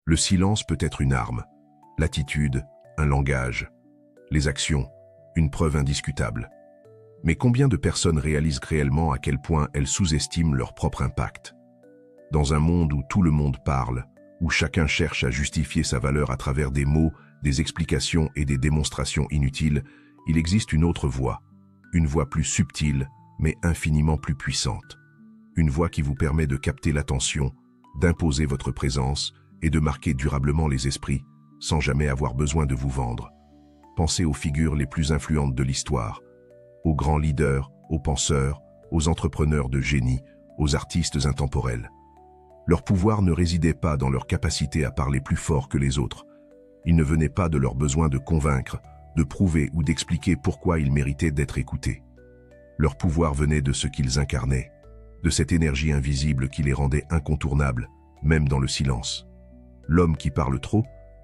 Le silence peut être une arme, l'attitude, un langage, les actions, une preuve indiscutable. Mais combien de personnes réalisent réellement à quel point elles sous-estiment leur propre impact? Dans un monde où tout le monde parle, où chacun cherche à justifier sa valeur à travers des mots, des explications et des démonstrations inutiles, il existe une autre voie, une voie plus subtile, mais infiniment plus puissante. Une voie qui vous permet de capter l'attention, d'imposer votre présence et de marquer durablement les esprits, sans jamais avoir besoin de vous vendre. Pensez aux figures les plus influentes de l'histoire, aux grands leaders, aux penseurs, aux entrepreneurs de génie, aux artistes intemporels. Leur pouvoir ne résidait pas dans leur capacité à parler plus fort que les autres. Il ne venait pas de leur besoin de convaincre, de prouver ou d'expliquer pourquoi ils méritaient d'être écoutés. Leur pouvoir venait de ce qu'ils incarnaient, de cette énergie invisible qui les rendait incontournables, même dans le silence. L'homme qui parle trop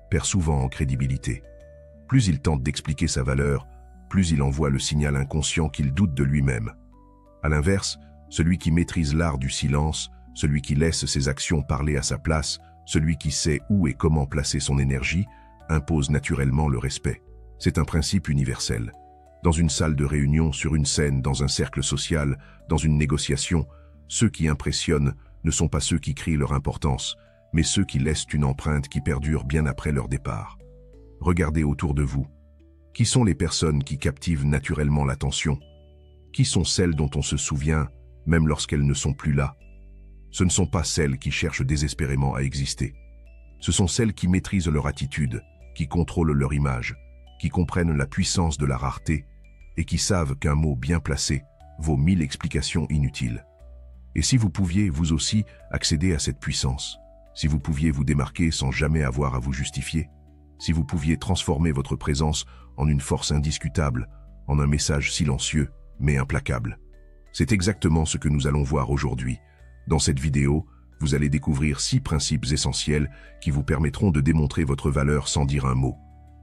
perd souvent en crédibilité. Plus il tente d'expliquer sa valeur, plus il envoie le signal inconscient qu'il doute de lui-même. À l'inverse, celui qui maîtrise l'art du silence, celui qui laisse ses actions parler à sa place, celui qui sait où et comment placer son énergie, impose naturellement le respect. C'est un principe universel. Dans une salle de réunion, sur une scène, dans un cercle social, dans une négociation, ceux qui impressionnent ne sont pas ceux qui crient leur importance, mais ceux qui laissent une empreinte qui perdure bien après leur départ. Regardez autour de vous. Qui sont les personnes qui captivent naturellement l'attention? Qui sont celles dont on se souvient, même lorsqu'elles ne sont plus là? Ce ne sont pas celles qui cherchent désespérément à exister. Ce sont celles qui maîtrisent leur attitude, qui contrôlent leur image, qui comprennent la puissance de la rareté et qui savent qu'un mot bien placé vaut 1000 explications inutiles. Et si vous pouviez, vous aussi, accéder à cette puissance, si vous pouviez vous démarquer sans jamais avoir à vous justifier, si vous pouviez transformer votre présence en une force indiscutable, en un message silencieux mais implacable. C'est exactement ce que nous allons voir aujourd'hui. Dans cette vidéo, vous allez découvrir 6 principes essentiels qui vous permettront de démontrer votre valeur sans dire un mot.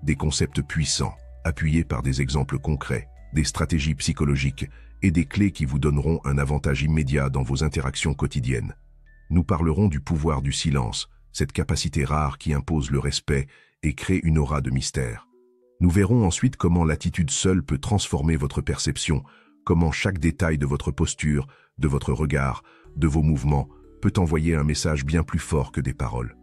Des concepts puissants, appuyés par des exemples concrets, des stratégies psychologiques et des clés qui vous donneront un avantage immédiat dans vos interactions quotidiennes. Nous parlerons du pouvoir du silence, cette capacité rare qui impose le respect et crée une aura de mystère. Nous verrons ensuite comment l'attitude seule peut transformer votre perception, comment chaque détail de votre posture, de votre regard, de vos mouvements, peut envoyer un message bien plus fort que des paroles.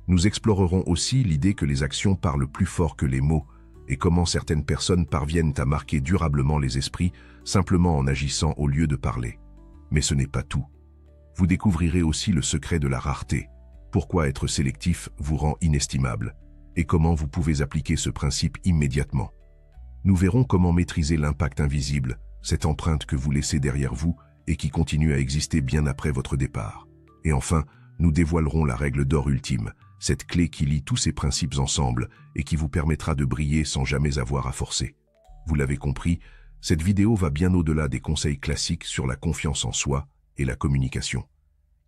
Nous explorerons aussi l'idée que les actions parlent plus fort que les mots et comment certaines personnes parviennent à marquer durablement les esprits simplement en agissant au lieu de parler. Mais ce n'est pas tout. Vous découvrirez aussi le secret de la rareté, pourquoi être sélectif vous rend inestimable et comment vous pouvez appliquer ce principe immédiatement. Nous verrons comment maîtriser l'impact invisible, cette empreinte que vous laissez derrière vous et qui continue à exister bien après votre départ. Et enfin, nous dévoilerons la règle d'or ultime, cette clé qui lie tous ces principes ensemble et qui vous permettra de briller sans jamais avoir à forcer. Vous l'avez compris, cette vidéo va bien au-delà des conseils classiques sur la confiance en soi et la communication.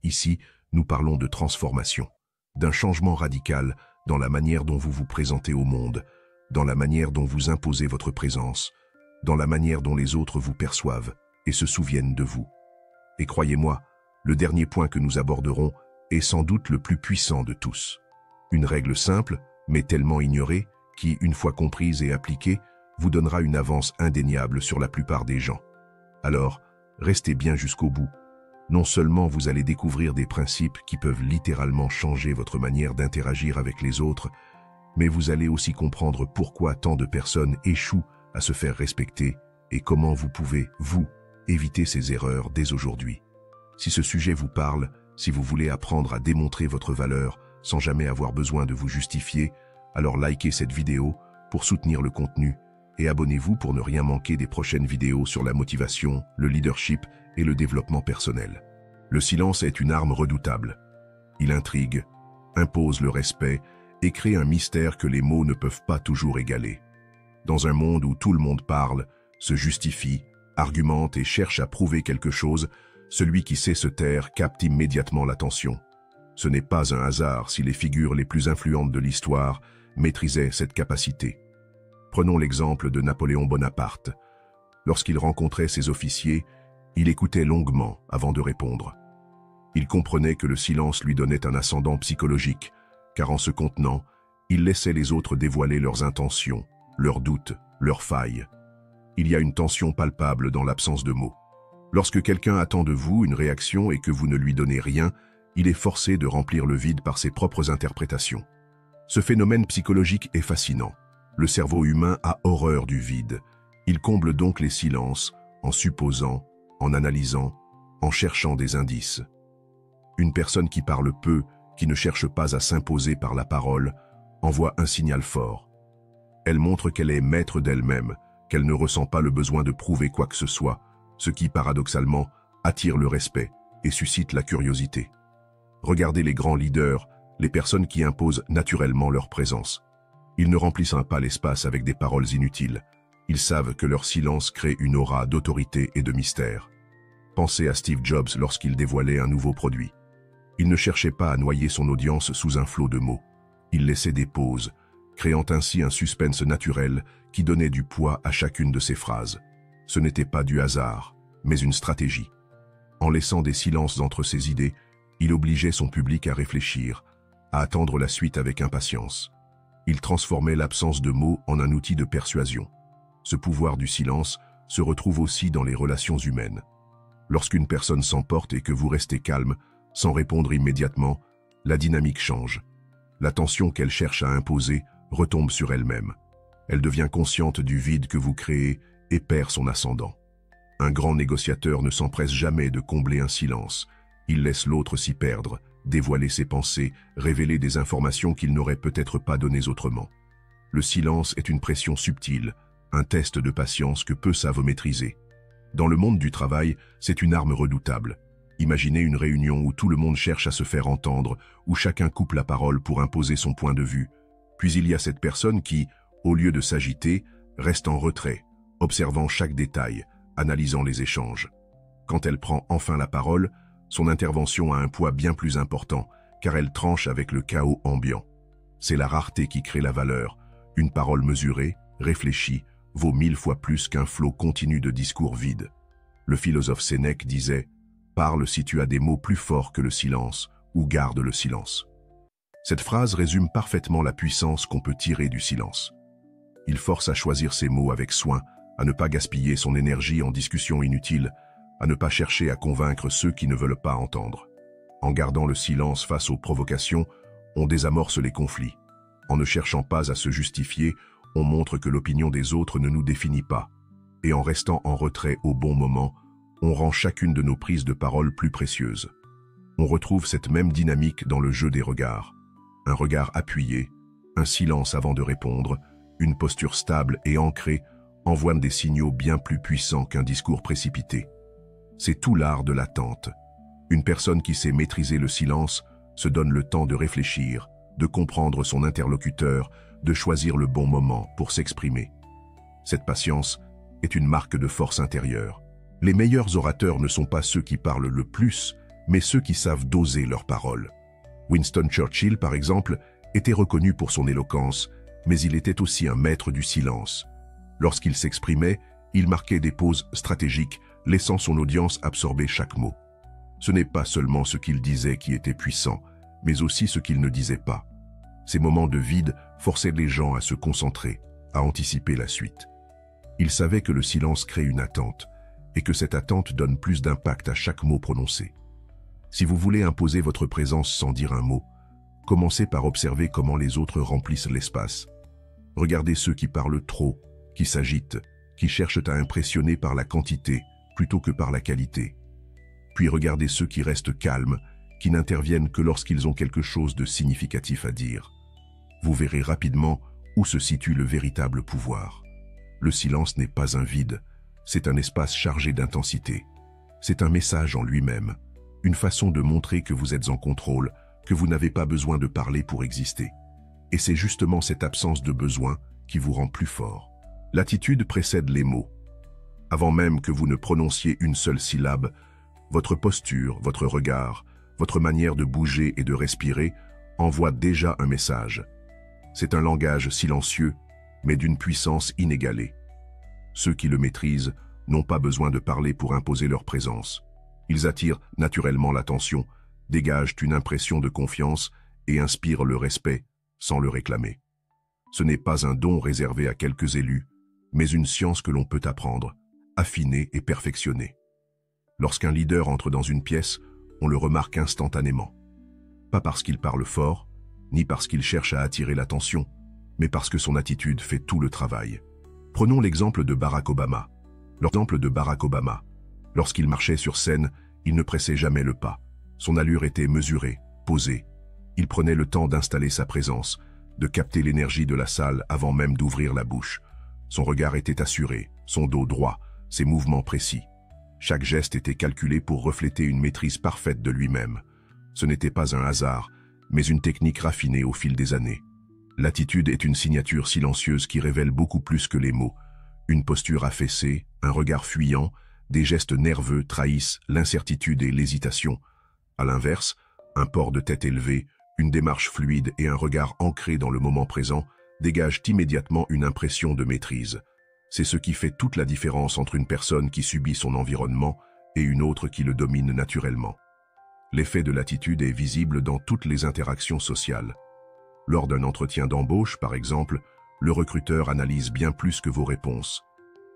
Ici, nous parlons de transformation, d'un changement radical dans la manière dont vous vous présentez au monde, dans la manière dont vous imposez votre présence, dans la manière dont les autres vous perçoivent et se souviennent de vous. Et croyez-moi, le dernier point que nous aborderons est sans doute le plus puissant de tous. Une règle simple, mais tellement ignorée, qui, une fois comprise et appliquée, vous donnera une avance indéniable sur la plupart des gens. Alors, restez bien jusqu'au bout. Non seulement vous allez découvrir des principes qui peuvent littéralement changer votre manière d'interagir avec les autres, mais vous allez aussi comprendre pourquoi tant de personnes échouent à se faire respecter et comment vous pouvez, vous, éviter ces erreurs dès aujourd'hui. Si ce sujet vous parle, si vous voulez apprendre à démontrer votre valeur sans jamais avoir besoin de vous justifier, alors likez cette vidéo pour soutenir le contenu et abonnez-vous pour ne rien manquer des prochaines vidéos sur la motivation, le leadership et le développement personnel. Le silence est une arme redoutable. Il intrigue, impose le respect et crée un mystère que les mots ne peuvent pas toujours égaler. Dans un monde où tout le monde parle, se justifie, argumente et cherche à prouver quelque chose, celui qui sait se taire capte immédiatement l'attention. Ce n'est pas un hasard si les figures les plus influentes de l'histoire maîtrisaient cette capacité. Prenons l'exemple de Napoléon Bonaparte. Lorsqu'il rencontrait ses officiers, il écoutait longuement avant de répondre. Il comprenait que le silence lui donnait un ascendant psychologique, car en se contenant, il laissait les autres dévoiler leurs intentions, leurs doutes, leurs failles. Il y a une tension palpable dans l'absence de mots. Lorsque quelqu'un attend de vous une réaction et que vous ne lui donnez rien, il est forcé de remplir le vide par ses propres interprétations. Ce phénomène psychologique est fascinant. Le cerveau humain a horreur du vide. Il comble donc les silences, en supposant, en analysant, en cherchant des indices. Une personne qui parle peu, qui ne cherche pas à s'imposer par la parole, envoie un signal fort. Elle montre qu'elle est maître d'elle-même, qu'elle ne ressent pas le besoin de prouver quoi que ce soit, ce qui, paradoxalement, attire le respect et suscite la curiosité. Regardez les grands leaders, les personnes qui imposent naturellement leur présence. Ils ne remplissent pas l'espace avec des paroles inutiles. Ils savent que leur silence crée une aura d'autorité et de mystère. Pensez à Steve Jobs lorsqu'il dévoilait un nouveau produit. Il ne cherchait pas à noyer son audience sous un flot de mots. Il laissait des pauses, créant ainsi un suspense naturel qui donnait du poids à chacune de ses phrases. Ce n'était pas du hasard, mais une stratégie. En laissant des silences entre ses idées, il obligeait son public à réfléchir, à attendre la suite avec impatience. Il transformait l'absence de mots en un outil de persuasion. Ce pouvoir du silence se retrouve aussi dans les relations humaines. Lorsqu'une personne s'emporte et que vous restez calme, sans répondre immédiatement, la dynamique change. La tension qu'elle cherche à imposer retombe sur elle-même. Elle devient consciente du vide que vous créez et perd son ascendant. Un grand négociateur ne s'empresse jamais de combler un silence. Il laisse l'autre s'y perdre, dévoiler ses pensées, révéler des informations qu'il n'aurait peut-être pas données autrement. Le silence est une pression subtile, un test de patience que peu savent maîtriser. Dans le monde du travail, c'est une arme redoutable. Imaginez une réunion où tout le monde cherche à se faire entendre, où chacun coupe la parole pour imposer son point de vue. Puis il y a cette personne qui, au lieu de s'agiter, reste en retrait, observant chaque détail, analysant les échanges. Quand elle prend enfin la parole, son intervention a un poids bien plus important, car elle tranche avec le chaos ambiant. C'est la rareté qui crée la valeur. Une parole mesurée, réfléchie, vaut 1000 fois plus qu'un flot continu de discours vides. Le philosophe Sénèque disait « Parle si tu as des mots plus forts que le silence, ou garde le silence ». Cette phrase résume parfaitement la puissance qu'on peut tirer du silence. Il force à choisir ses mots avec soin, à ne pas gaspiller son énergie en discussions inutiles, à ne pas chercher à convaincre ceux qui ne veulent pas entendre. En gardant le silence face aux provocations, on désamorce les conflits. En ne cherchant pas à se justifier, on montre que l'opinion des autres ne nous définit pas. Et en restant en retrait au bon moment, on rend chacune de nos prises de parole plus précieuses. On retrouve cette même dynamique dans le jeu des regards. Un regard appuyé, un silence avant de répondre, une posture stable et ancrée envoient des signaux bien plus puissants qu'un discours précipité. C'est tout l'art de l'attente. Une personne qui sait maîtriser le silence se donne le temps de réfléchir, de comprendre son interlocuteur, de choisir le bon moment pour s'exprimer. Cette patience est une marque de force intérieure. Les meilleurs orateurs ne sont pas ceux qui parlent le plus, mais ceux qui savent doser leurs paroles. Winston Churchill, par exemple, était reconnu pour son éloquence, mais il était aussi un maître du silence. Lorsqu'il s'exprimait, il marquait des pauses stratégiques, laissant son audience absorber chaque mot. Ce n'est pas seulement ce qu'il disait qui était puissant, mais aussi ce qu'il ne disait pas. Ces moments de vide forçaient les gens à se concentrer, à anticiper la suite. Il savait que le silence crée une attente, et que cette attente donne plus d'impact à chaque mot prononcé. Si vous voulez imposer votre présence sans dire un mot, commencez par observer comment les autres remplissent l'espace. Regardez ceux qui parlent trop, qui s'agitent, qui cherchent à impressionner par la quantité plutôt que par la qualité. Puis regardez ceux qui restent calmes, qui n'interviennent que lorsqu'ils ont quelque chose de significatif à dire. Vous verrez rapidement où se situe le véritable pouvoir. Le silence n'est pas un vide, c'est un espace chargé d'intensité. C'est un message en lui-même, une façon de montrer que vous êtes en contrôle, que vous n'avez pas besoin de parler pour exister. Et c'est justement cette absence de besoin qui vous rend plus fort. L'attitude précède les mots. Avant même que vous ne prononciez une seule syllabe, votre posture, votre regard, votre manière de bouger et de respirer envoient déjà un message. C'est un langage silencieux, mais d'une puissance inégalée. Ceux qui le maîtrisent n'ont pas besoin de parler pour imposer leur présence. Ils attirent naturellement l'attention, dégagent une impression de confiance et inspire le respect sans le réclamer. Ce n'est pas un don réservé à quelques élus, mais une science que l'on peut apprendre, affiner et perfectionner. Lorsqu'un leader entre dans une pièce, on le remarque instantanément. Pas parce qu'il parle fort, ni parce qu'il cherche à attirer l'attention, mais parce que son attitude fait tout le travail. Prenons l'exemple de Barack Obama. Lorsqu'il marchait sur scène, il ne pressait jamais le pas. Son allure était mesurée, posée. Il prenait le temps d'installer sa présence, de capter l'énergie de la salle avant même d'ouvrir la bouche. Son regard était assuré, son dos droit, ses mouvements précis. Chaque geste était calculé pour refléter une maîtrise parfaite de lui-même. Ce n'était pas un hasard, mais une technique raffinée au fil des années. L'attitude est une signature silencieuse qui révèle beaucoup plus que les mots. Une posture affaissée, un regard fuyant, des gestes nerveux trahissent l'incertitude et l'hésitation. À l'inverse, un port de tête élevé, une démarche fluide et un regard ancré dans le moment présent dégagent immédiatement une impression de maîtrise. C'est ce qui fait toute la différence entre une personne qui subit son environnement et une autre qui le domine naturellement. L'effet de l'attitude est visible dans toutes les interactions sociales. Lors d'un entretien d'embauche, par exemple, le recruteur analyse bien plus que vos réponses.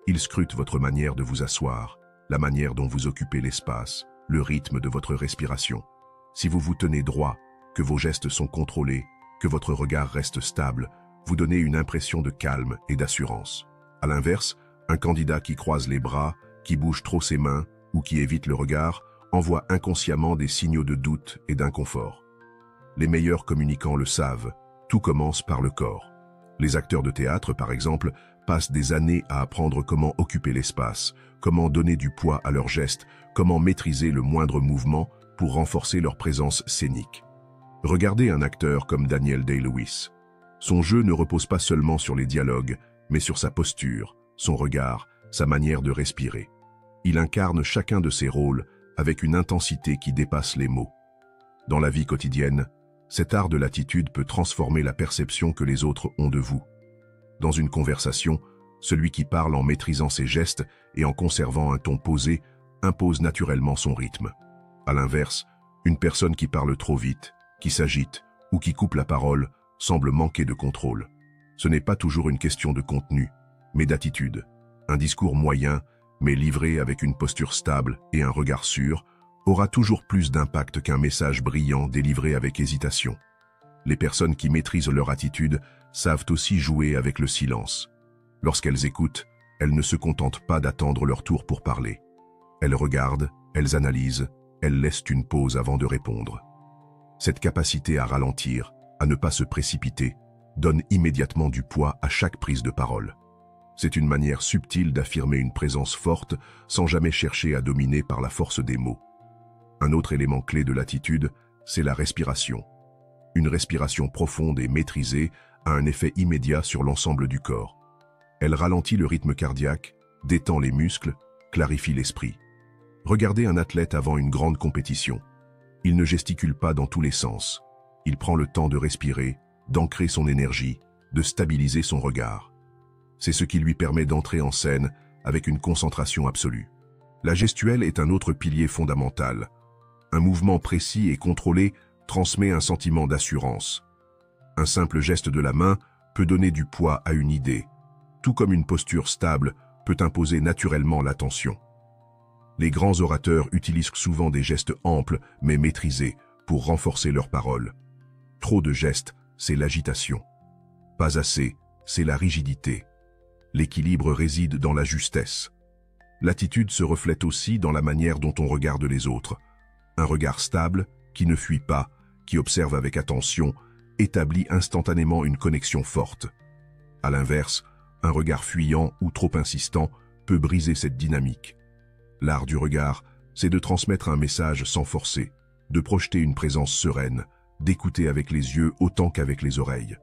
Il scrute votre manière de vous asseoir, la manière dont vous occupez l'espace, le rythme de votre respiration. Si vous vous tenez droit, que vos gestes sont contrôlés, que votre regard reste stable, vous donnez une impression de calme et d'assurance. À l'inverse, un candidat qui croise les bras, qui bouge trop ses mains ou qui évite le regard, envoie inconsciemment des signaux de doute et d'inconfort. Les meilleurs communicants le savent, tout commence par le corps. Les acteurs de théâtre, par exemple, passent des années à apprendre comment occuper l'espace, comment donner du poids à leurs gestes, comment maîtriser le moindre mouvement pour renforcer leur présence scénique. Regardez un acteur comme Daniel Day-Lewis. Son jeu ne repose pas seulement sur les dialogues, mais sur sa posture, son regard, sa manière de respirer. Il incarne chacun de ses rôles avec une intensité qui dépasse les mots. Dans la vie quotidienne, cet art de l'attitude peut transformer la perception que les autres ont de vous. Dans une conversation, celui qui parle en maîtrisant ses gestes et en conservant un ton posé impose naturellement son rythme. À l'inverse, une personne qui parle trop vite, qui s'agite ou qui coupe la parole semble manquer de contrôle. Ce n'est pas toujours une question de contenu, mais d'attitude. Un discours moyen, mais livré avec une posture stable et un regard sûr, aura toujours plus d'impact qu'un message brillant délivré avec hésitation. Les personnes qui maîtrisent leur attitude savent aussi jouer avec le silence. Lorsqu'elles écoutent, elles ne se contentent pas d'attendre leur tour pour parler. Elles regardent, elles analysent, elles laissent une pause avant de répondre. Cette capacité à ralentir, à ne pas se précipiter, donne immédiatement du poids à chaque prise de parole. C'est une manière subtile d'affirmer une présence forte sans jamais chercher à dominer par la force des mots. Un autre élément clé de l'attitude, c'est la respiration. Une respiration profonde et maîtrisée a un effet immédiat sur l'ensemble du corps. Elle ralentit le rythme cardiaque, détend les muscles, clarifie l'esprit. Regardez un athlète avant une grande compétition. Il ne gesticule pas dans tous les sens. Il prend le temps de respirer, d'ancrer son énergie, de stabiliser son regard. C'est ce qui lui permet d'entrer en scène avec une concentration absolue. La gestuelle est un autre pilier fondamental. Un mouvement précis et contrôlé transmet un sentiment d'assurance. Un simple geste de la main peut donner du poids à une idée, tout comme une posture stable peut imposer naturellement l'attention. Les grands orateurs utilisent souvent des gestes amples mais maîtrisés pour renforcer leurs paroles. Trop de gestes, c'est l'agitation. Pas assez, c'est la rigidité. L'équilibre réside dans la justesse. L'attitude se reflète aussi dans la manière dont on regarde les autres. Un regard stable, qui ne fuit pas, qui observe avec attention, établit instantanément une connexion forte. À l'inverse, un regard fuyant ou trop insistant peut briser cette dynamique. L'art du regard, c'est de transmettre un message sans forcer, de projeter une présence sereine, d'écouter avec les yeux autant qu'avec les oreilles.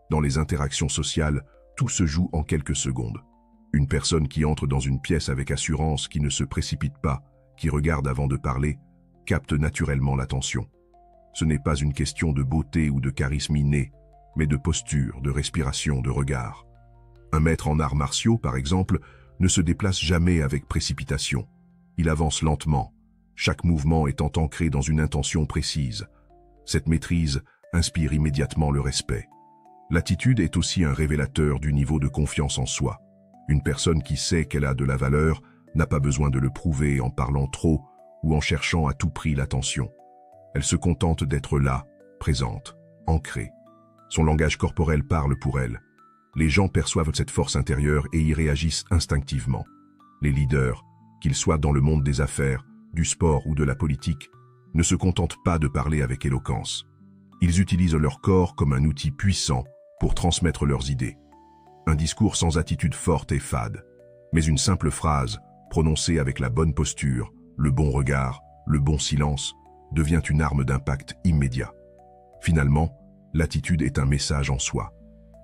Dans les interactions sociales, tout se joue en quelques secondes. Une personne qui entre dans une pièce avec assurance, qui ne se précipite pas, qui regarde avant de parler, capte naturellement l'attention. Ce n'est pas une question de beauté ou de charisme inné, mais de posture, de respiration, de regard. Un maître en arts martiaux, par exemple, ne se déplace jamais avec précipitation. Il avance lentement, chaque mouvement étant ancré dans une intention précise. Cette maîtrise inspire immédiatement le respect. L'attitude est aussi un révélateur du niveau de confiance en soi. Une personne qui sait qu'elle a de la valeur n'a pas besoin de le prouver en parlant trop ou en cherchant à tout prix l'attention. Elle se contente d'être là, présente, ancrée. Son langage corporel parle pour elle. Les gens perçoivent cette force intérieure et y réagissent instinctivement. Les leaders, qu'ils soient dans le monde des affaires, du sport ou de la politique, ne se contentent pas de parler avec éloquence. Ils utilisent leur corps comme un outil puissant pour transmettre leurs idées. Un discours sans attitude forte est fade, mais une simple phrase, prononcée avec la bonne posture, le bon regard, le bon silence, devient une arme d'impact immédiat. Finalement, l'attitude est un message en soi.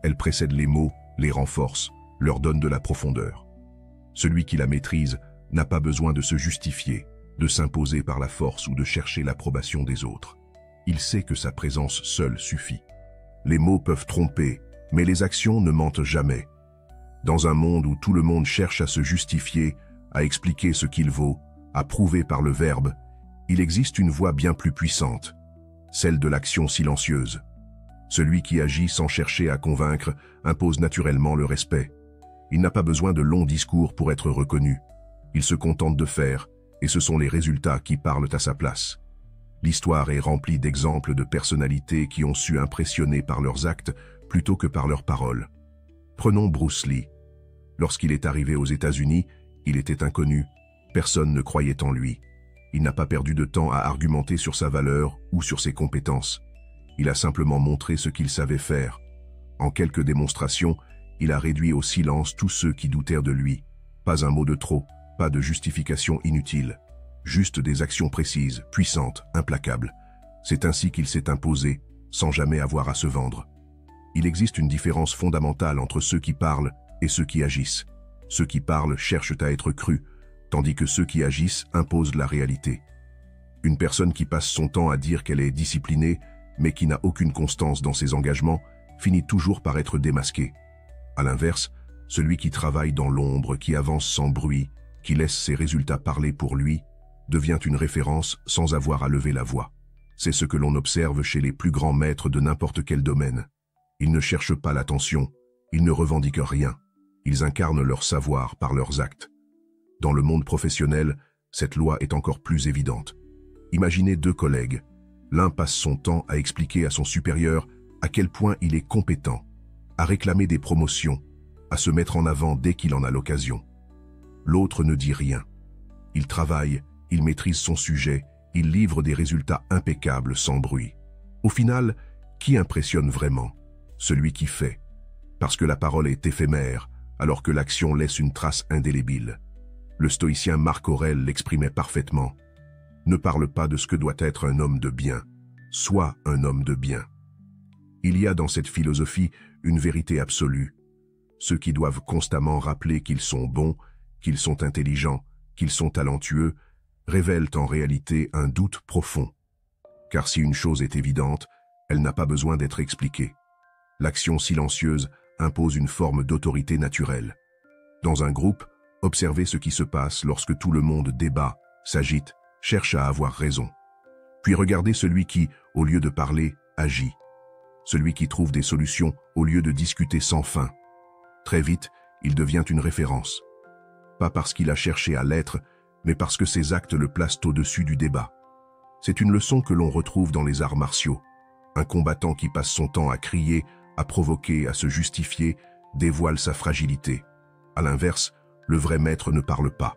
Elle précède les mots, les renforce, leur donne de la profondeur. Celui qui la maîtrise n'a pas besoin de se justifier, de s'imposer par la force ou de chercher l'approbation des autres. Il sait que sa présence seule suffit. Les mots peuvent tromper, mais les actions ne mentent jamais. Dans un monde où tout le monde cherche à se justifier, à expliquer ce qu'il vaut, à prouver par le verbe, il existe une voie bien plus puissante, celle de l'action silencieuse. Celui qui agit sans chercher à convaincre impose naturellement le respect. Il n'a pas besoin de longs discours pour être reconnu. Il se contente de faire, et ce sont les résultats qui parlent à sa place. L'histoire est remplie d'exemples de personnalités qui ont su impressionner par leurs actes plutôt que par leurs paroles. Prenons Bruce Lee. Lorsqu'il est arrivé aux États-Unis, il était inconnu. Personne ne croyait en lui. Il n'a pas perdu de temps à argumenter sur sa valeur ou sur ses compétences. Il a simplement montré ce qu'il savait faire. En quelques démonstrations, il a réduit au silence tous ceux qui doutèrent de lui. Pas un mot de trop, pas de justification inutile. Juste des actions précises, puissantes, implacables. C'est ainsi qu'il s'est imposé, sans jamais avoir à se vendre. Il existe une différence fondamentale entre ceux qui parlent et ceux qui agissent. Ceux qui parlent cherchent à être crus, tandis que ceux qui agissent imposent la réalité. Une personne qui passe son temps à dire qu'elle est disciplinée, mais qui n'a aucune constance dans ses engagements, finit toujours par être démasquée. À l'inverse, celui qui travaille dans l'ombre, qui avance sans bruit, qui laisse ses résultats parler pour lui, devient une référence sans avoir à lever la voix. C'est ce que l'on observe chez les plus grands maîtres de n'importe quel domaine. Ils ne cherchent pas l'attention, ils ne revendiquent rien. Ils incarnent leur savoir par leurs actes. Dans le monde professionnel, cette loi est encore plus évidente. Imaginez deux collègues. L'un passe son temps à expliquer à son supérieur à quel point il est compétent, à réclamer des promotions, à se mettre en avant dès qu'il en a l'occasion. L'autre ne dit rien. Il travaille, il maîtrise son sujet, il livre des résultats impeccables sans bruit. Au final, qui impressionne vraiment? Celui qui fait. Parce que la parole est éphémère, alors que l'action laisse une trace indélébile. Le stoïcien Marc Aurèle l'exprimait parfaitement. Ne parle pas de ce que doit être un homme de bien, sois un homme de bien. Il y a dans cette philosophie une vérité absolue. Ceux qui doivent constamment rappeler qu'ils sont bons, qu'ils sont intelligents, qu'ils sont talentueux, révèlent en réalité un doute profond. Car si une chose est évidente, elle n'a pas besoin d'être expliquée. L'action silencieuse impose une forme d'autorité naturelle. Dans un groupe, observez ce qui se passe lorsque tout le monde débat, s'agite, cherche à avoir raison. Puis regardez celui qui, au lieu de parler, agit. Celui qui trouve des solutions au lieu de discuter sans fin. Très vite, il devient une référence. Pas parce qu'il a cherché à l'être, mais parce que ses actes le placent au-dessus du débat. C'est une leçon que l'on retrouve dans les arts martiaux. Un combattant qui passe son temps à crier, à provoquer, à se justifier, dévoile sa fragilité. À l'inverse, le vrai maître ne parle pas.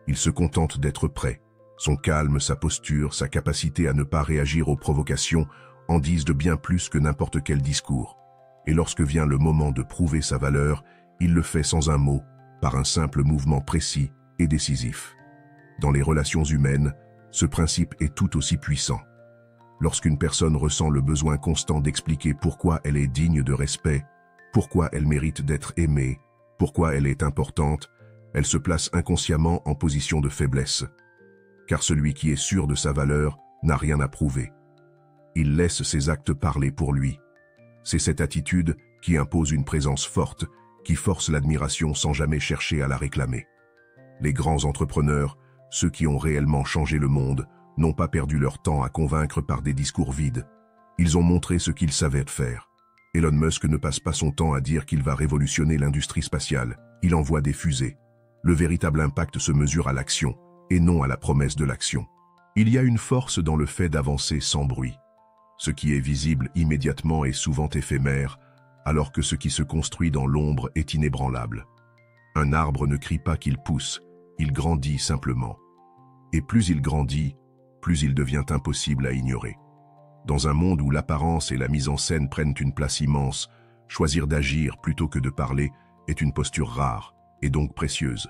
Il se contente d'être prêt. Son calme, sa posture, sa capacité à ne pas réagir aux provocations en disent de bien plus que n'importe quel discours. Et lorsque vient le moment de prouver sa valeur, il le fait sans un mot, par un simple mouvement précis et décisif. Dans les relations humaines, ce principe est tout aussi puissant. Lorsqu'une personne ressent le besoin constant d'expliquer pourquoi elle est digne de respect, pourquoi elle mérite d'être aimée, pourquoi elle est importante, elle se place inconsciemment en position de faiblesse. Car celui qui est sûr de sa valeur n'a rien à prouver. Il laisse ses actes parler pour lui. C'est cette attitude qui impose une présence forte, qui force l'admiration sans jamais chercher à la réclamer. Les grands entrepreneurs, ceux qui ont réellement changé le monde, n'ont pas perdu leur temps à convaincre par des discours vides. Ils ont montré ce qu'ils savaient faire. Elon Musk ne passe pas son temps à dire qu'il va révolutionner l'industrie spatiale. Il envoie des fusées. Le véritable impact se mesure à l'action, et non à la promesse de l'action. Il y a une force dans le fait d'avancer sans bruit. Ce qui est visible immédiatement est souvent éphémère, alors que ce qui se construit dans l'ombre est inébranlable. Un arbre ne crie pas qu'il pousse, il grandit simplement. Et plus il grandit, plus il devient impossible à ignorer. Dans un monde où l'apparence et la mise en scène prennent une place immense, choisir d'agir plutôt que de parler est une posture rare et donc précieuse.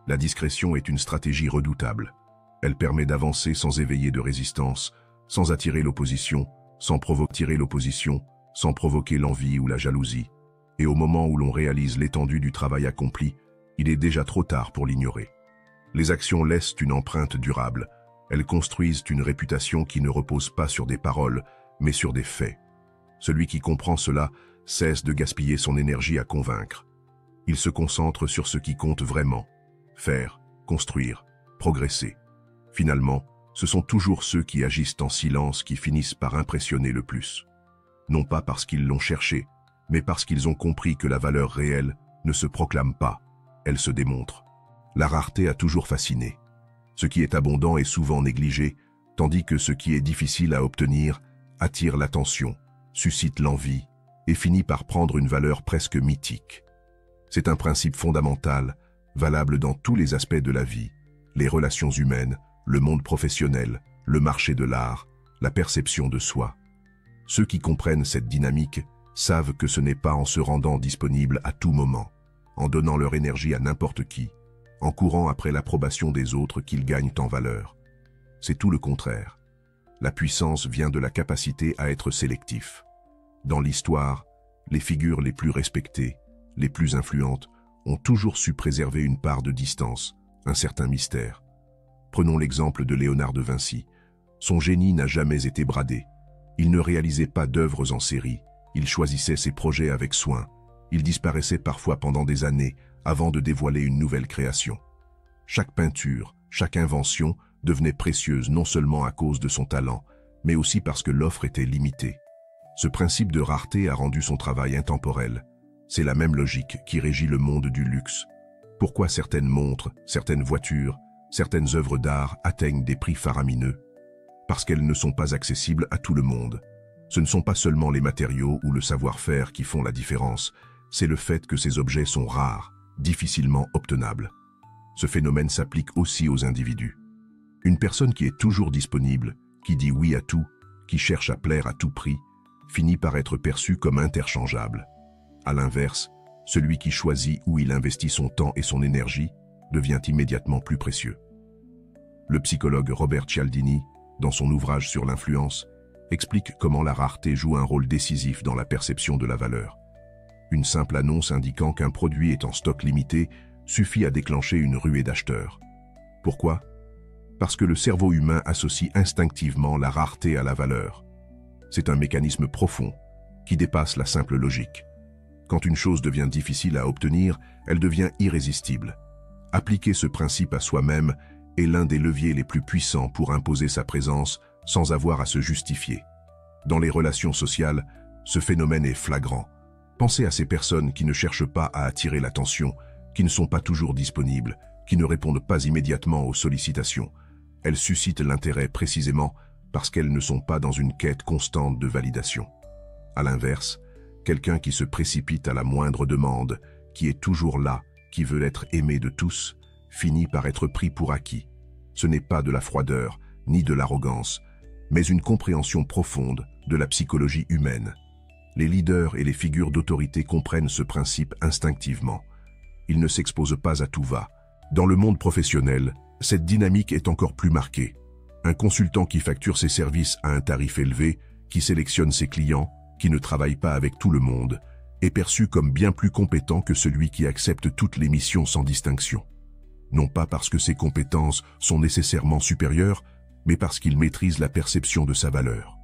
La discrétion est une stratégie redoutable. Elle permet d'avancer sans éveiller de résistance, sans attirer l'opposition, sans provoquer l'opposition, sans provoquer l'envie ou la jalousie. Et au moment où l'on réalise l'étendue du travail accompli, il est déjà trop tard pour l'ignorer. Les actions laissent une empreinte durable. Elles construisent une réputation qui ne repose pas sur des paroles, mais sur des faits. Celui qui comprend cela cesse de gaspiller son énergie à convaincre. Il se concentre sur ce qui compte vraiment. Faire, construire, progresser. Finalement, ce sont toujours ceux qui agissent en silence qui finissent par impressionner le plus. Non pas parce qu'ils l'ont cherché, mais parce qu'ils ont compris que la valeur réelle ne se proclame pas, elle se démontre. La rareté a toujours fasciné. Ce qui est abondant est souvent négligé, tandis que ce qui est difficile à obtenir attire l'attention, suscite l'envie et finit par prendre une valeur presque mythique. C'est un principe fondamental, valable dans tous les aspects de la vie, les relations humaines, le monde professionnel, le marché de l'art, la perception de soi. Ceux qui comprennent cette dynamique savent que ce n'est pas en se rendant disponible à tout moment, en donnant leur énergie à n'importe qui, en courant après l'approbation des autres qu'ils gagnent en valeur. C'est tout le contraire. La puissance vient de la capacité à être sélectif. Dans l'histoire, les figures les plus respectées, les plus influentes, ont toujours su préserver une part de distance, un certain mystère. Prenons l'exemple de Léonard de Vinci. Son génie n'a jamais été bradé. Il ne réalisait pas d'œuvres en série. Il choisissait ses projets avec soin. Il disparaissait parfois pendant des années avant de dévoiler une nouvelle création. Chaque peinture, chaque invention devenait précieuse non seulement à cause de son talent, mais aussi parce que l'offre était limitée. Ce principe de rareté a rendu son travail intemporel. C'est la même logique qui régit le monde du luxe. Pourquoi certaines montres, certaines voitures, certaines œuvres d'art atteignent des prix faramineux? Parce qu'elles ne sont pas accessibles à tout le monde. Ce ne sont pas seulement les matériaux ou le savoir-faire qui font la différence, c'est le fait que ces objets sont rares, difficilement obtenables. Ce phénomène s'applique aussi aux individus. Une personne qui est toujours disponible, qui dit oui à tout, qui cherche à plaire à tout prix, finit par être perçue comme interchangeable. À l'inverse, celui qui choisit où il investit son temps et son énergie devient immédiatement plus précieux. Le psychologue Robert Cialdini, dans son ouvrage sur l'influence, explique comment la rareté joue un rôle décisif dans la perception de la valeur. Une simple annonce indiquant qu'un produit est en stock limité suffit à déclencher une ruée d'acheteurs. Pourquoi? Parce que le cerveau humain associe instinctivement la rareté à la valeur. C'est un mécanisme profond qui dépasse la simple logique. Quand une chose devient difficile à obtenir, elle devient irrésistible. Appliquer ce principe à soi-même est l'un des leviers les plus puissants pour imposer sa présence sans avoir à se justifier. Dans les relations sociales, ce phénomène est flagrant. Pensez à ces personnes qui ne cherchent pas à attirer l'attention, qui ne sont pas toujours disponibles, qui ne répondent pas immédiatement aux sollicitations. Elles suscitent l'intérêt précisément parce qu'elles ne sont pas dans une quête constante de validation. À l'inverse, quelqu'un qui se précipite à la moindre demande, qui est toujours là, qui veut être aimé de tous, finit par être pris pour acquis. Ce n'est pas de la froideur, ni de l'arrogance, mais une compréhension profonde de la psychologie humaine. Les leaders et les figures d'autorité comprennent ce principe instinctivement. Ils ne s'exposent pas à tout va. Dans le monde professionnel, cette dynamique est encore plus marquée. Un consultant qui facture ses services à un tarif élevé, qui sélectionne ses clients, qui ne travaille pas avec tout le monde, est perçu comme bien plus compétent que celui qui accepte toutes les missions sans distinction. Non pas parce que ses compétences sont nécessairement supérieures, mais parce qu'il maîtrise la perception de sa valeur.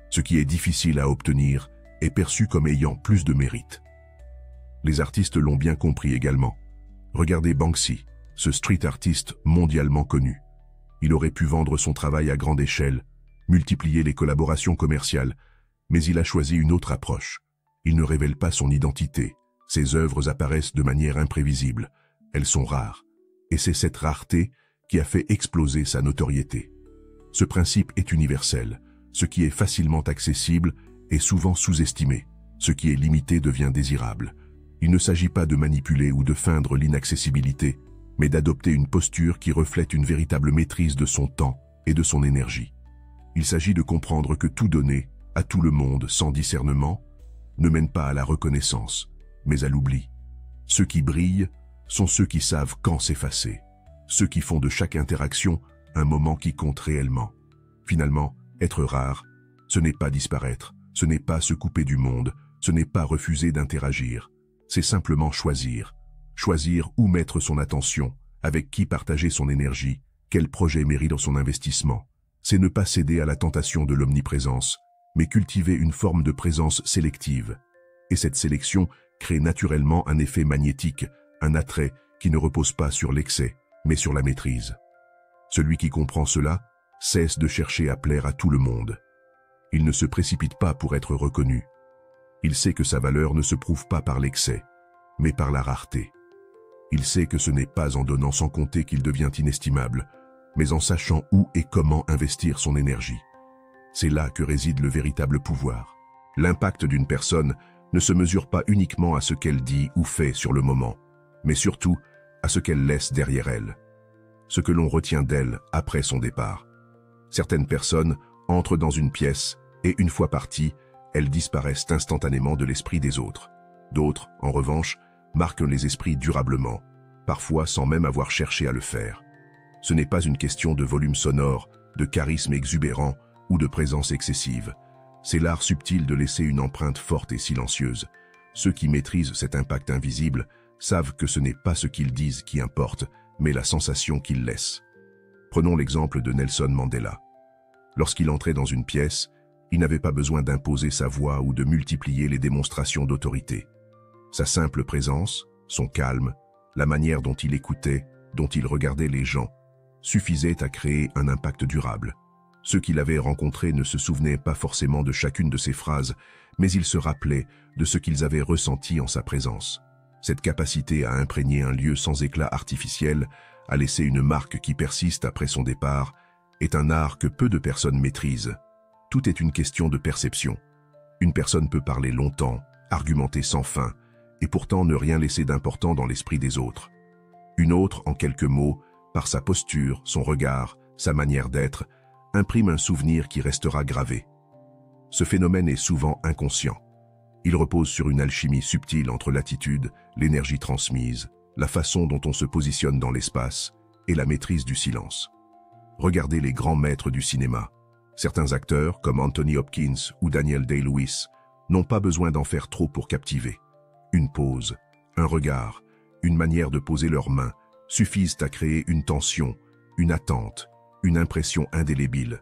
Ce qui est difficile à obtenir est perçu comme ayant plus de mérite. Les artistes l'ont bien compris également. Regardez Banksy, ce street artiste mondialement connu. Il aurait pu vendre son travail à grande échelle, multiplier les collaborations commerciales, Mais il a choisi une autre approche. Il ne révèle pas son identité. Ses œuvres apparaissent de manière imprévisible. Elles sont rares. Et c'est cette rareté qui a fait exploser sa notoriété. Ce principe est universel. Ce qui est facilement accessible est souvent sous-estimé. Ce qui est limité devient désirable. Il ne s'agit pas de manipuler ou de feindre l'inaccessibilité, mais d'adopter une posture qui reflète une véritable maîtrise de son temps et de son énergie. Il s'agit de comprendre que tout donner, à tout le monde, sans discernement, ne mène pas à la reconnaissance, mais à l'oubli. Ceux qui brillent sont ceux qui savent quand s'effacer, ceux qui font de chaque interaction un moment qui compte réellement. Finalement, être rare, ce n'est pas disparaître, ce n'est pas se couper du monde, ce n'est pas refuser d'interagir, c'est simplement choisir. Choisir où mettre son attention, avec qui partager son énergie, quel projet mérite son investissement. C'est ne pas céder à la tentation de l'omniprésence, mais cultiver une forme de présence sélective. Et cette sélection crée naturellement un effet magnétique, un attrait qui ne repose pas sur l'excès, mais sur la maîtrise. Celui qui comprend cela cesse de chercher à plaire à tout le monde. Il ne se précipite pas pour être reconnu. Il sait que sa valeur ne se prouve pas par l'excès, mais par la rareté. Il sait que ce n'est pas en donnant sans compter qu'il devient inestimable, mais en sachant où et comment investir son énergie. C'est là que réside le véritable pouvoir. L'impact d'une personne ne se mesure pas uniquement à ce qu'elle dit ou fait sur le moment, mais surtout à ce qu'elle laisse derrière elle, ce que l'on retient d'elle après son départ. Certaines personnes entrent dans une pièce et une fois parties, elles disparaissent instantanément de l'esprit des autres. D'autres, en revanche, marquent les esprits durablement, parfois sans même avoir cherché à le faire. Ce n'est pas une question de volume sonore, de charisme exubérant ou de présence excessive. C'est l'art subtil de laisser une empreinte forte et silencieuse. Ceux qui maîtrisent cet impact invisible savent que ce n'est pas ce qu'ils disent qui importe, mais la sensation qu'ils laissent. Prenons l'exemple de Nelson Mandela. Lorsqu'il entrait dans une pièce, il n'avait pas besoin d'imposer sa voix ou de multiplier les démonstrations d'autorité. Sa simple présence, son calme, la manière dont il écoutait, dont il regardait les gens, suffisaient à créer un impact durable. Ceux qui l'avaient rencontré ne se souvenaient pas forcément de chacune de ses phrases, mais ils se rappelaient de ce qu'ils avaient ressenti en sa présence. Cette capacité à imprégner un lieu sans éclat artificiel, à laisser une marque qui persiste après son départ, est un art que peu de personnes maîtrisent. Tout est une question de perception. Une personne peut parler longtemps, argumenter sans fin, et pourtant ne rien laisser d'important dans l'esprit des autres. Une autre, en quelques mots, par sa posture, son regard, sa manière d'être, imprime un souvenir qui restera gravé. Ce phénomène est souvent inconscient. Il repose sur une alchimie subtile entre l'attitude, l'énergie transmise, la façon dont on se positionne dans l'espace et la maîtrise du silence. Regardez les grands maîtres du cinéma. Certains acteurs, comme Anthony Hopkins ou Daniel Day-Lewis, n'ont pas besoin d'en faire trop pour captiver. Une pause, un regard, une manière de poser leurs mains suffisent à créer une tension, une attente, une impression indélébile.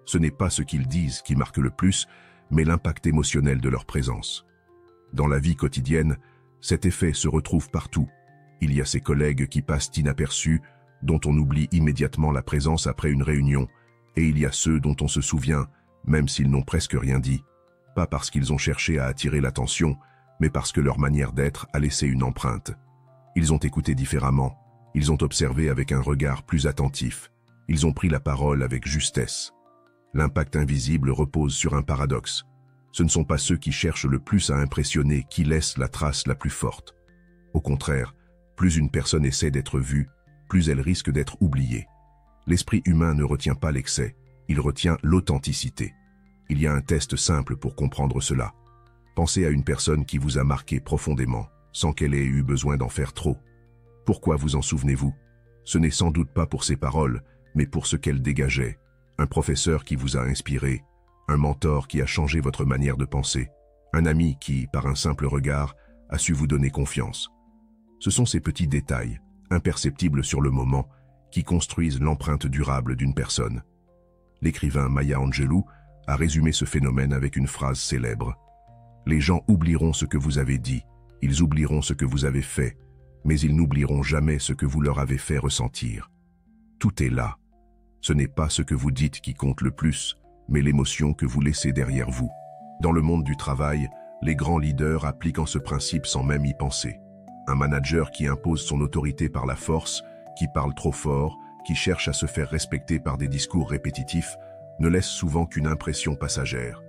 Ce n'est pas ce qu'ils disent qui marque le plus, mais l'impact émotionnel de leur présence. Dans la vie quotidienne, cet effet se retrouve partout. Il y a ces collègues qui passent inaperçus, dont on oublie immédiatement la présence après une réunion, et il y a ceux dont on se souvient, même s'ils n'ont presque rien dit, pas parce qu'ils ont cherché à attirer l'attention, mais parce que leur manière d'être a laissé une empreinte. Ils ont écouté différemment, ils ont observé avec un regard plus attentif, ils ont pris la parole avec justesse. L'impact invisible repose sur un paradoxe. Ce ne sont pas ceux qui cherchent le plus à impressionner qui laissent la trace la plus forte. Au contraire, plus une personne essaie d'être vue, plus elle risque d'être oubliée. L'esprit humain ne retient pas l'excès, il retient l'authenticité. Il y a un test simple pour comprendre cela. Pensez à une personne qui vous a marqué profondément, sans qu'elle ait eu besoin d'en faire trop. Pourquoi vous en souvenez-vous? Ce n'est sans doute pas pour ses paroles, mais pour ce qu'elle dégageait. Un professeur qui vous a inspiré, un mentor qui a changé votre manière de penser, un ami qui, par un simple regard, a su vous donner confiance. Ce sont ces petits détails, imperceptibles sur le moment, qui construisent l'empreinte durable d'une personne. L'écrivain Maya Angelou a résumé ce phénomène avec une phrase célèbre. « Les gens oublieront ce que vous avez dit, ils oublieront ce que vous avez fait, mais ils n'oublieront jamais ce que vous leur avez fait ressentir. » Tout est là. Ce n'est pas ce que vous dites qui compte le plus, mais l'émotion que vous laissez derrière vous. Dans le monde du travail, les grands leaders appliquent ce principe sans même y penser. Un manager qui impose son autorité par la force, qui parle trop fort, qui cherche à se faire respecter par des discours répétitifs, ne laisse souvent qu'une impression passagère.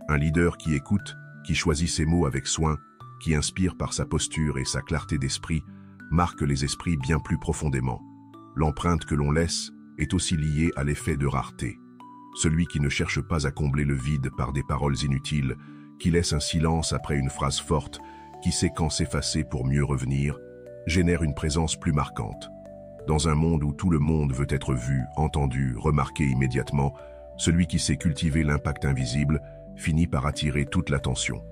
Un leader qui écoute, qui choisit ses mots avec soin, qui inspire par sa posture et sa clarté d'esprit, marque les esprits bien plus profondément. L'empreinte que l'on laisse est aussi liée à l'effet de rareté. Celui qui ne cherche pas à combler le vide par des paroles inutiles, qui laisse un silence après une phrase forte, qui sait quand s'effacer pour mieux revenir, génère une présence plus marquante. Dans un monde où tout le monde veut être vu, entendu, remarqué immédiatement, celui qui sait cultiver l'impact invisible finit par attirer toute l'attention.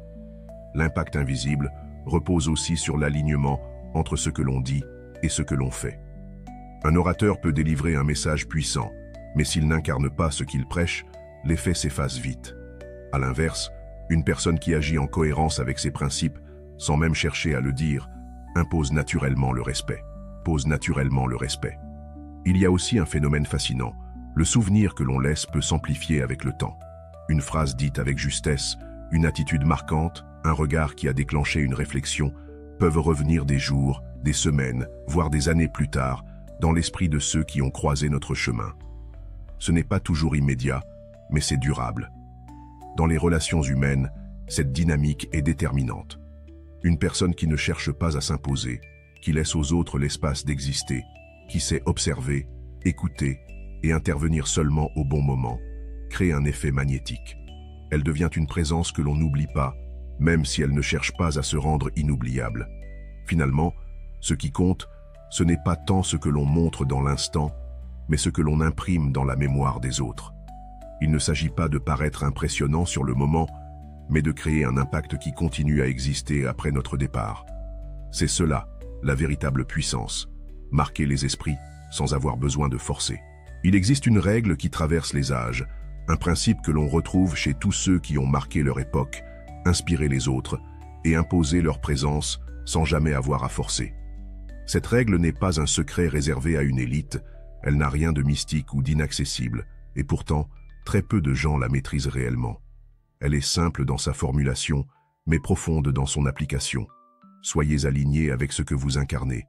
L'impact invisible repose aussi sur l'alignement entre ce que l'on dit et ce que l'on fait. Un orateur peut délivrer un message puissant, mais s'il n'incarne pas ce qu'il prêche, l'effet s'efface vite. À l'inverse, une personne qui agit en cohérence avec ses principes, sans même chercher à le dire, impose naturellement le respect. Il y a aussi un phénomène fascinant. Le souvenir que l'on laisse peut s'amplifier avec le temps. Une phrase dite avec justesse, une attitude marquante, un regard qui a déclenché une réflexion, peuvent revenir des jours, des semaines, voire des années plus tard, dans l'esprit de ceux qui ont croisé notre chemin. Ce n'est pas toujours immédiat, mais c'est durable. Dans les relations humaines, cette dynamique est déterminante. Une personne qui ne cherche pas à s'imposer, qui laisse aux autres l'espace d'exister, qui sait observer, écouter et intervenir seulement au bon moment, crée un effet magnétique. Elle devient une présence que l'on n'oublie pas, même si elle ne cherche pas à se rendre inoubliable. Finalement, ce qui compte, ce n'est pas tant ce que l'on montre dans l'instant, mais ce que l'on imprime dans la mémoire des autres. Il ne s'agit pas de paraître impressionnant sur le moment, mais de créer un impact qui continue à exister après notre départ. C'est cela, la véritable puissance, marquer les esprits sans avoir besoin de forcer. Il existe une règle qui traverse les âges, un principe que l'on retrouve chez tous ceux qui ont marqué leur époque, inspiré les autres et imposé leur présence sans jamais avoir à forcer. Cette règle n'est pas un secret réservé à une élite, elle n'a rien de mystique ou d'inaccessible, et pourtant, très peu de gens la maîtrisent réellement. Elle est simple dans sa formulation, mais profonde dans son application. Soyez alignés avec ce que vous incarnez.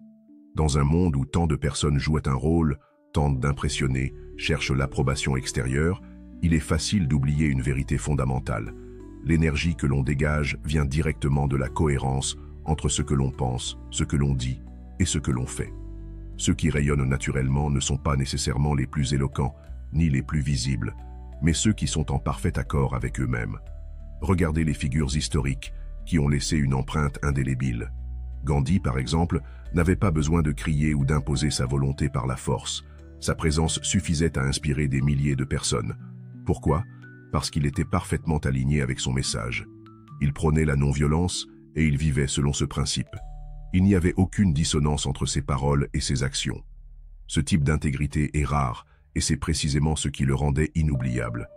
Dans un monde où tant de personnes jouent un rôle, tentent d'impressionner, cherchent l'approbation extérieure, il est facile d'oublier une vérité fondamentale. L'énergie que l'on dégage vient directement de la cohérence entre ce que l'on pense, ce que l'on dit et ce que l'on fait. Ceux qui rayonnent naturellement ne sont pas nécessairement les plus éloquents, ni les plus visibles, mais ceux qui sont en parfait accord avec eux-mêmes. Regardez les figures historiques qui ont laissé une empreinte indélébile. Gandhi, par exemple, n'avait pas besoin de crier ou d'imposer sa volonté par la force. Sa présence suffisait à inspirer des milliers de personnes. Pourquoi? Parce qu'il était parfaitement aligné avec son message. Il prônait la non-violence et il vivait selon ce principe. Il n'y avait aucune dissonance entre ses paroles et ses actions. Ce type d'intégrité est rare et c'est précisément ce qui le rendait inoubliable.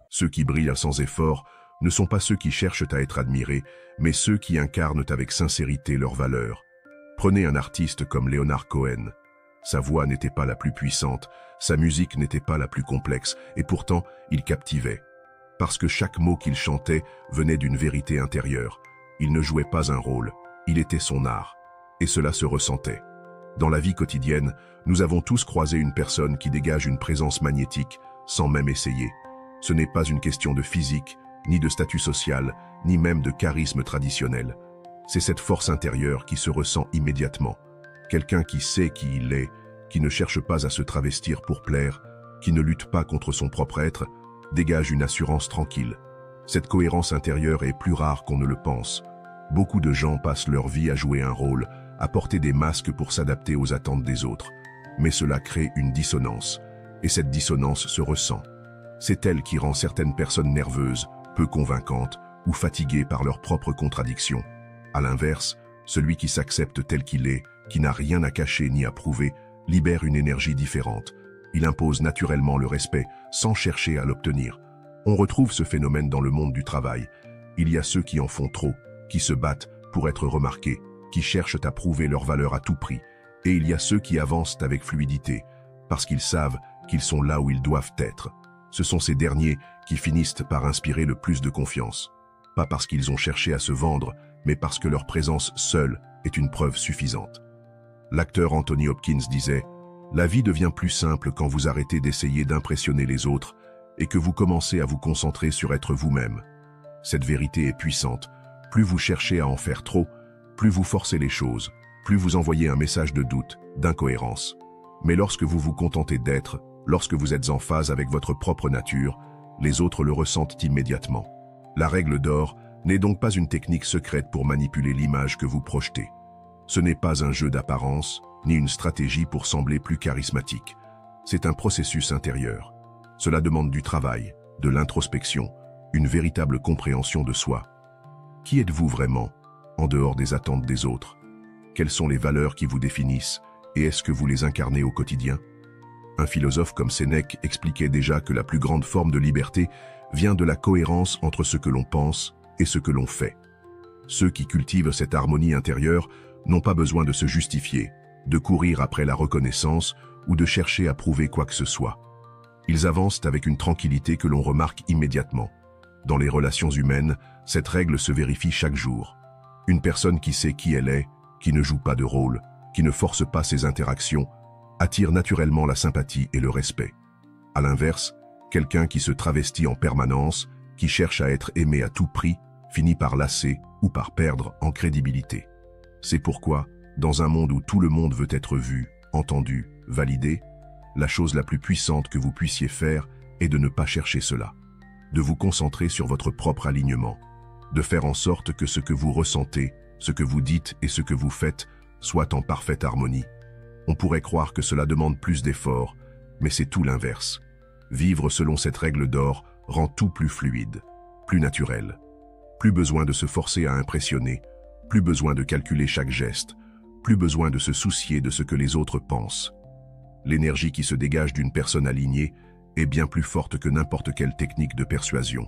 Ceux qui brillent sans effort ne sont pas ceux qui cherchent à être admirés, mais ceux qui incarnent avec sincérité leurs valeurs. Prenez un artiste comme Leonard Cohen. Sa voix n'était pas la plus puissante, sa musique n'était pas la plus complexe, et pourtant il captivait. Parce que chaque mot qu'il chantait venait d'une vérité intérieure. Il ne jouait pas un rôle, il était son art. Et cela se ressentait. Dans la vie quotidienne, nous avons tous croisé une personne qui dégage une présence magnétique, sans même essayer. Ce n'est pas une question de physique, ni de statut social, ni même de charisme traditionnel. C'est cette force intérieure qui se ressent immédiatement. Quelqu'un qui sait qui il est, qui ne cherche pas à se travestir pour plaire, qui ne lutte pas contre son propre être, dégage une assurance tranquille. Cette cohérence intérieure est plus rare qu'on ne le pense. Beaucoup de gens passent leur vie à jouer un rôle, à porter des masques pour s'adapter aux attentes des autres. Mais cela crée une dissonance, et cette dissonance se ressent. C'est elle qui rend certaines personnes nerveuses, peu convaincantes ou fatiguées par leurs propres contradictions. À l'inverse, celui qui s'accepte tel qu'il est, qui n'a rien à cacher ni à prouver, libère une énergie différente. Il impose naturellement le respect, sans chercher à l'obtenir. On retrouve ce phénomène dans le monde du travail. Il y a ceux qui en font trop, qui se battent pour être remarqués, qui cherchent à prouver leur valeur à tout prix. Et il y a ceux qui avancent avec fluidité, parce qu'ils savent qu'ils sont là où ils doivent être. Ce sont ces derniers qui finissent par inspirer le plus de confiance. pas parce qu'ils ont cherché à se vendre, mais parce que leur présence seule est une preuve suffisante. L'acteur Anthony Hopkins disait « La vie devient plus simple quand vous arrêtez d'essayer d'impressionner les autres et que vous commencez à vous concentrer sur être vous-même. » Cette vérité est puissante. Plus vous cherchez à en faire trop, plus vous forcez les choses, plus vous envoyez un message de doute, d'incohérence. Mais lorsque vous vous contentez d'être, lorsque vous êtes en phase avec votre propre nature, les autres le ressentent immédiatement. La règle d'or n'est donc pas une technique secrète pour manipuler l'image que vous projetez. Ce n'est pas un jeu d'apparence, ni une stratégie pour sembler plus charismatique. C'est un processus intérieur. Cela demande du travail, de l'introspection, une véritable compréhension de soi. Qui êtes-vous vraiment, en dehors des attentes des autres? Quelles sont les valeurs qui vous définissent, et est-ce que vous les incarnez au quotidien? Un philosophe comme Sénèque expliquait déjà que la plus grande forme de liberté vient de la cohérence entre ce que l'on pense et ce que l'on fait. Ceux qui cultivent cette harmonie intérieure n'ont pas besoin de se justifier, de courir après la reconnaissance ou de chercher à prouver quoi que ce soit. Ils avancent avec une tranquillité que l'on remarque immédiatement. Dans les relations humaines, cette règle se vérifie chaque jour. Une personne qui sait qui elle est, qui ne joue pas de rôle, qui ne force pas ses interactions, attire naturellement la sympathie et le respect. À l'inverse, quelqu'un qui se travestit en permanence, qui cherche à être aimé à tout prix, finit par lasser ou par perdre en crédibilité. C'est pourquoi, dans un monde où tout le monde veut être vu, entendu, validé, la chose la plus puissante que vous puissiez faire est de ne pas chercher cela, de vous concentrer sur votre propre alignement, de faire en sorte que ce que vous ressentez, ce que vous dites et ce que vous faites soient en parfaite harmonie. On pourrait croire que cela demande plus d'efforts, mais c'est tout l'inverse. Vivre selon cette règle d'or rend tout plus fluide, plus naturel. Plus besoin de se forcer à impressionner, plus besoin de calculer chaque geste, plus besoin de se soucier de ce que les autres pensent. L'énergie qui se dégage d'une personne alignée est bien plus forte que n'importe quelle technique de persuasion.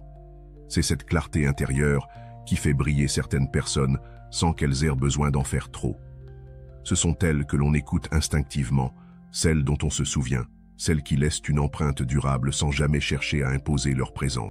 C'est cette clarté intérieure qui fait briller certaines personnes sans qu'elles aient besoin d'en faire trop. Ce sont elles que l'on écoute instinctivement, celles dont on se souvient, celles qui laissent une empreinte durable sans jamais chercher à imposer leur présence.